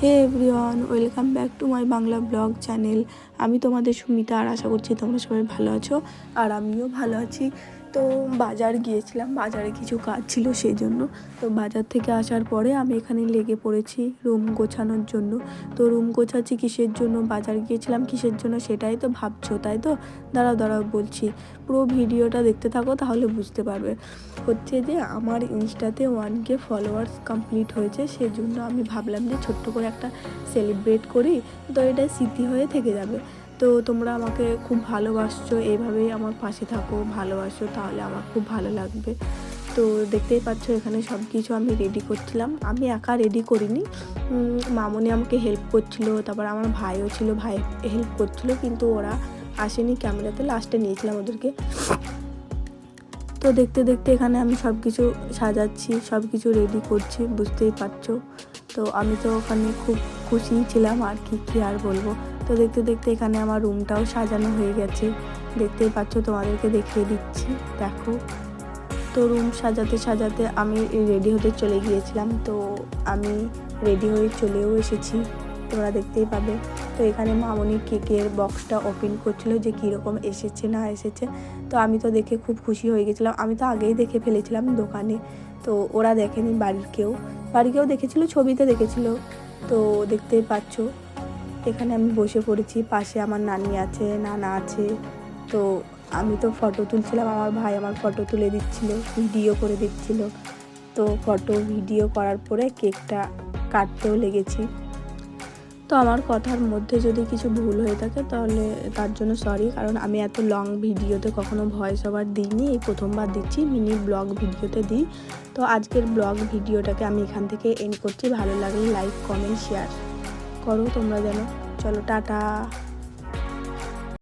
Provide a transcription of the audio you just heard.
Hey everyone, welcome back to my Bangla blog channel. আমি তোমাদের সুমিতা, আর আশা করছি তোমরা সবাই ভালো আছো আর আমিও ভালো আছি। তো বাজার গিয়েছিলাম, বাজারে কিছু কাজ ছিল সেই জন্য। তো বাজার থেকে আসার পরে আমি এখানে লেগে পড়েছি রুম গোছানোর জন্য। তো রুম গোছাচ্ছি কিসের জন্য, বাজার গিয়েছিলাম কিসের জন্য, সেটাই তো ভাবছো তাই তো? দাঁড়াও বলছি, পুরো ভিডিওটা দেখতে থাকো তাহলে বুঝতে পারবে। হচ্ছে যে আমার ইনস্টাতে 1K ফলোয়ার্স কমপ্লিট হয়েছে, সেই জন্য আমি ভাবলাম যে ছোট্ট করে একটা সেলিব্রেট করি, তো এটা স্মৃতি হয়ে থেকে যাবে। তো তোমরা আমাকে খুব ভালোবাসছো, এইভাবেই আমার পাশে থাকো, ভালোবাসো, তাহলে আমার খুব ভালো লাগবে। তো দেখতেই পাচ্ছ এখানে সব কিছু আমি রেডি করছিলাম। আমি একা রেডি করিনি, মামনি আমাকে হেল্প করছিলো, তারপর আমার ভাইও ছিল, ভাই হেল্প করছিলো, কিন্তু ওরা আসেনি ক্যামেরাতে, লাস্টে নিয়েছিলাম ওদেরকে। তো দেখতে দেখতে এখানে আমি সব কিছু সাজাচ্ছি, সব কিছু রেডি করছি, বুঝতেই পারছো। তো আমি তো ওখানে খুব খুশি ছিলাম, আর কি আর বলবো। তো দেখতে দেখতে এখানে আমার রুমটাও সাজানো হয়ে গেছে, দেখতেই পাচ্ছো, তোমাদেরকে দেখিয়ে দিচ্ছি, দেখো। তো রুম সাজাতে সাজাতে আমি রেডি হতে চলে গিয়েছিলাম। তো আমি রেডি হয়ে চলেও এসেছি, তোমরা দেখতেই পাবে। তো এখানে মামনি কেকের বক্সটা ওপেন করছিল যে কীরকম এসেছে না এসেছে। তো আমি তো দেখে খুব খুশি হয়ে গেছিলাম, আমি তো আগেই দেখে ফেলেছিলাম দোকানে। তো ওরা দেখেনি, বাড়ির কেউ দেখেছিল, ছবিতে দেখেছিল। তো দেখতেই পাচ্ছ এখানে আমি বসে পড়েছি, পাশে আমার নানি আছে, নানা আছে। তো আমি তো ফটো তুলছিলাম, আমার ভাই আমার ফটো তুলে দিচ্ছিল, ভিডিও করে দিচ্ছিল। তো ফটো ভিডিও করার পরে কেকটা কাটতেও লেগেছি। তো আমার কথার মধ্যে যদি কিছু ভুল হয়ে থাকে তাহলে তার জন্য সরি, কারণ আমি এত লং ভিডিওতে কখনো ভয়েস ওভার দিইনি, এই প্রথমবার দিচ্ছি, মিনি ব্লগ ভিডিওতে দিই। তো আজকের ব্লগ ভিডিওটাকে আমি এখান থেকে এন্ড করছি। ভালো লাগলে লাইক কমেন্ট শেয়ার করো তোমরা যেন। চলো, টাটা।